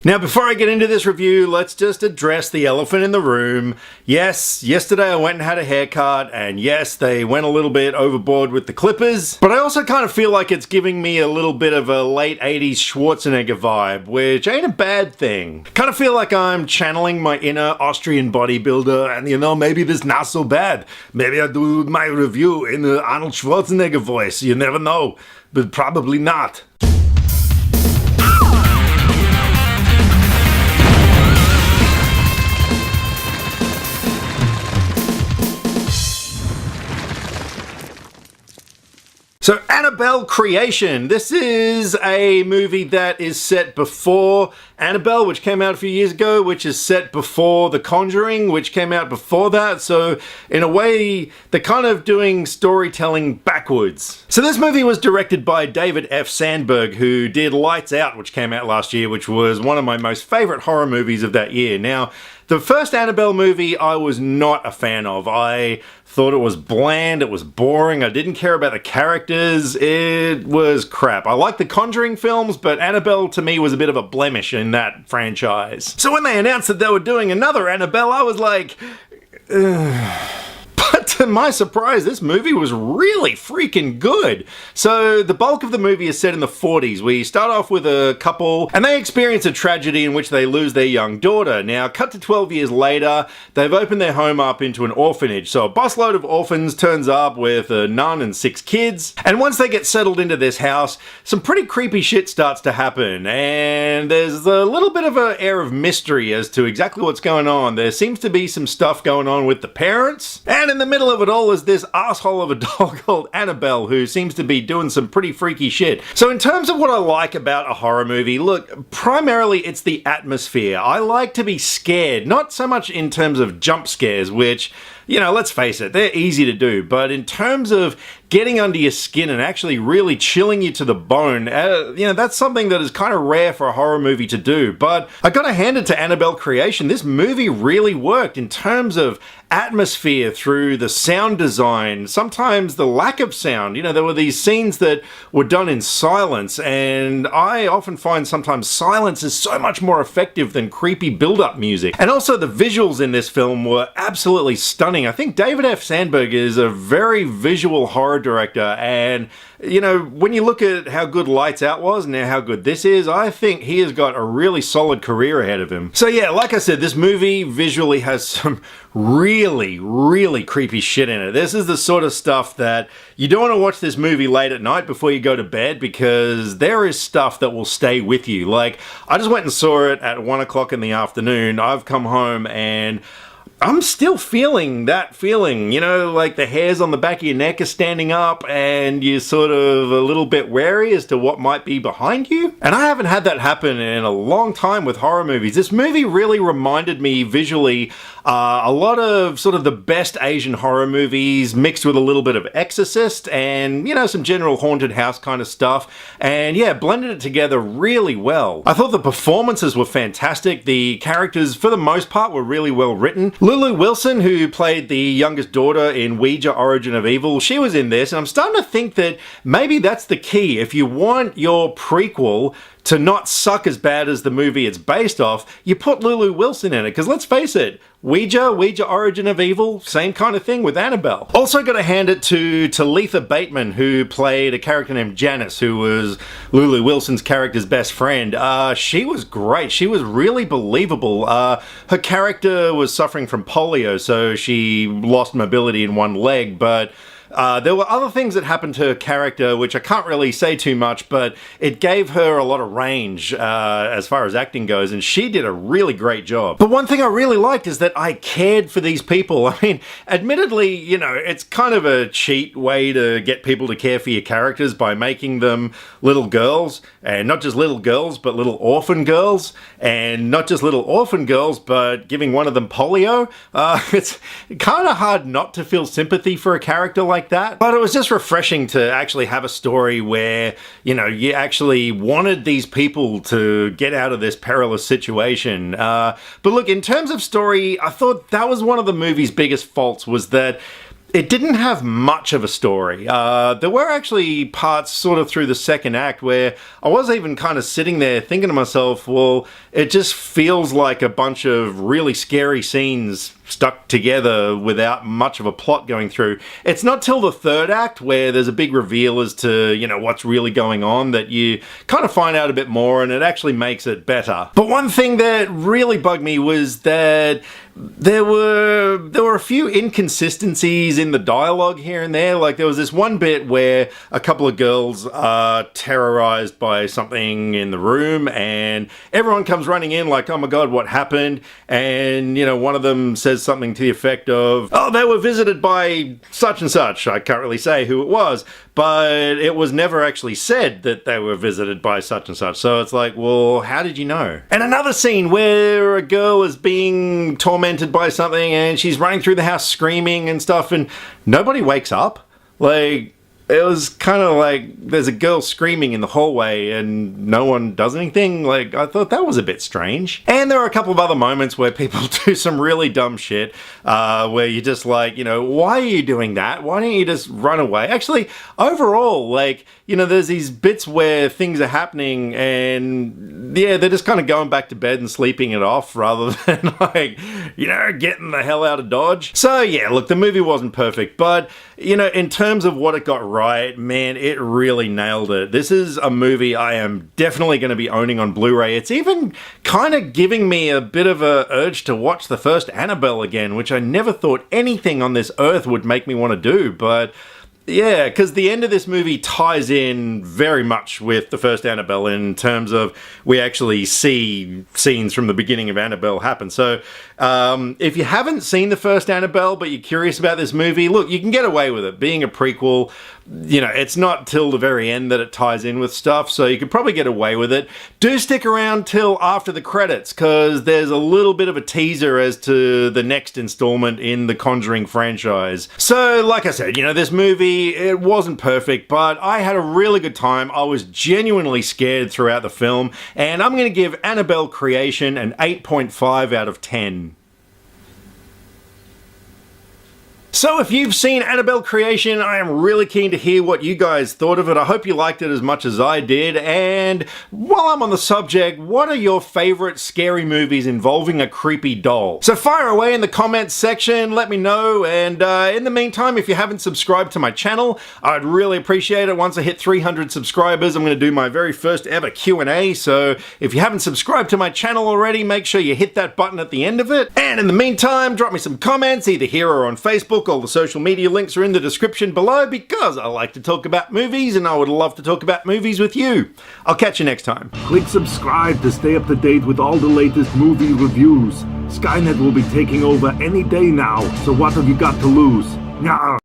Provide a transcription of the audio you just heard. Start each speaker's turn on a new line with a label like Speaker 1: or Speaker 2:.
Speaker 1: Now, before I get into this review, let's just address the elephant in the room. Yes, yesterday I went and had a haircut, and yes, they went a little bit overboard with the clippers, but I also kind of feel like it's giving me a little bit of a late 80s Schwarzenegger vibe, which ain't a bad thing. Kind of feel like I'm channeling my inner Austrian bodybuilder, and you know, maybe this not so bad. Maybe I'll do my review in the Arnold Schwarzenegger voice, you never know, but probably not. So, Annabelle Creation. This is a movie that is set before Annabelle, which came out a few years ago, which is set before The Conjuring, which came out before that. So, in a way, they're kind of doing storytelling backwards. So, this movie was directed by David F. Sandberg, who did Lights Out, which came out last year, which was one of my most favorite horror movies of that year. Now, the first Annabelle movie I was not a fan of. I thought it was bland, it was boring, I didn't care about the characters, it was crap. I like the Conjuring films, but Annabelle to me was a bit of a blemish in that franchise. So when they announced that they were doing another Annabelle, I was like, ugh. But to my surprise, this movie was really freaking good. So the bulk of the movie is set in the 40s. We start off with a couple, and they experience a tragedy in which they lose their young daughter. Now, cut to 12 years later, they've opened their home up into an orphanage. So a busload of orphans turns up with a nun and 6 kids. And once they get settled into this house, some pretty creepy shit starts to happen. And there's a little bit of an air of mystery as to exactly what's going on. There seems to be some stuff going on with the parents. And in the middle of it all is this asshole of a doll called Annabelle, who seems to be doing some pretty freaky shit. So in terms of what I like about a horror movie, look, primarily it's the atmosphere. I like to be scared, not so much in terms of jump scares, which, you know, let's face it, they're easy to do, but in terms of getting under your skin and actually really chilling you to the bone, you know, that's something that is kind of rare for a horror movie to do. But I gotta hand it to Annabelle Creation. This movie really worked in terms of atmosphere through the sound design, sometimes the lack of sound. You know, there were these scenes that were done in silence, and I often find sometimes silence is so much more effective than creepy build-up music. And also the visuals in this film were absolutely stunning. I think David F. Sandberg is a very visual horror director, and you know, when you look at how good Lights Out was and how good this is, I think he has got a really solid career ahead of him. So yeah, like I said, this movie visually has some really creepy shit in it. This is the sort of stuff that you don't want to watch this movie late at night before you go to bed, because there is stuff that will stay with you. Like, I just went and saw it at 1 o'clock in the afternoon. I've come home and I'm still feeling that feeling, you know, like the hairs on the back of your neck are standing up and you're sort of a little bit wary as to what might be behind you. And I haven't had that happen in a long time with horror movies. This movie really reminded me visually a lot of sort of the best Asian horror movies mixed with a little bit of Exorcist and, you know, some general haunted house kind of stuff. And yeah, blended it together really well. I thought the performances were fantastic. The characters, for the most part, were really well written. Lulu Wilson, who played the youngest daughter in Ouija, Origin of Evil, she was in this, and I'm starting to think that maybe that's the key. If you want your prequel to not suck as bad as the movie it's based off, you put Lulu Wilson in it, because let's face it, Ouija Origin of Evil, same kind of thing with Annabelle. Also got to hand it to Talitha Bateman, who played a character named Janice, who was Lulu Wilson's character's best friend. She was great. She was really believable. Her character was suffering from polio, so she lost mobility in one leg, but there were other things that happened to her character, which I can't really say too much, but it gave her a lot of range as far as acting goes, and she did a really great job. But one thing I really liked is that I cared for these people. I mean, admittedly, you know, it's kind of a cheat way to get people to care for your characters by making them little girls, and not just little girls, but little orphan girls, and not just little orphan girls, but giving one of them polio. It's kind of hard not to feel sympathy for a character like that, but it was just refreshing to actually have a story where, you know, you actually wanted these people to get out of this perilous situation. But look, in terms of story, I thought that was one of the movie's biggest faults, was that it didn't have much of a story. There were actually parts sort of through the second act where I was even kind of sitting there thinking to myself, well, it just feels like a bunch of really scary scenes stuck together without much of a plot going through. It's not till the third act where there's a big reveal as to, you know, what's really going on that you kind of find out a bit more, and it actually makes it better. But one thing that really bugged me was that there were a few inconsistencies in the dialogue here and there. Like, there was this one bit where a couple of girls are terrorized by something in the room, and everyone comes running in like, oh my god, what happened? And, you know, one of them says something to the effect of, oh, they were visited by such and such. I can't really say who it was, but it was never actually said that they were visited by such and such. So it's like, well, how did you know? And another scene where a girl is being tormented by something and she's running through the house screaming and stuff, and nobody wakes up. Like, it was kind of like there's a girl screaming in the hallway and no one does anything. Like, I thought that was a bit strange. And there are a couple of other moments where people do some really dumb shit, where you're just like, you know, why are you doing that? Why don't you just run away? Actually, overall, like, you know, there's these bits where things are happening and, yeah, they're just kind of going back to bed and sleeping it off rather than, like, you know, getting the hell out of Dodge. So, yeah, look, the movie wasn't perfect, but, you know, in terms of what it got right, man, it really nailed it. This is a movie I am definitely going to be owning on Blu-ray. It's even kind of giving me a bit of a urge to watch the first Annabelle again, which I never thought anything on this earth would make me want to do, but yeah, because the end of this movie ties in very much with the first Annabelle in terms of we actually see scenes from the beginning of Annabelle happen. So if you haven't seen the first Annabelle but you're curious about this movie, look, you can get away with it. Being a prequel, you know, it's not till the very end that it ties in with stuff, so you could probably get away with it. Do stick around till after the credits, because there's a little bit of a teaser as to the next installment in the Conjuring franchise. So, like I said, you know, this movie, it wasn't perfect, but I had a really good time. I was genuinely scared throughout the film, and I'm going to give Annabelle Creation an 8.5 out of 10. So if you've seen Annabelle Creation, I am really keen to hear what you guys thought of it. I hope you liked it as much as I did. And while I'm on the subject, what are your favorite scary movies involving a creepy doll? So fire away in the comments section, let me know. And in the meantime, if you haven't subscribed to my channel, I'd really appreciate it. Once I hit 300 subscribers, I'm going to do my very first ever Q&A. So if you haven't subscribed to my channel already, make sure you hit that button at the end of it. And in the meantime, drop me some comments, either here or on Facebook. All the social media links are in the description below, because I like to talk about movies and I would love to talk about movies with you. I'll catch you next time.
Speaker 2: Click subscribe to stay up to date with all the latest movie reviews. Skynet will be taking over any day now, so what have you got to lose? Nyah.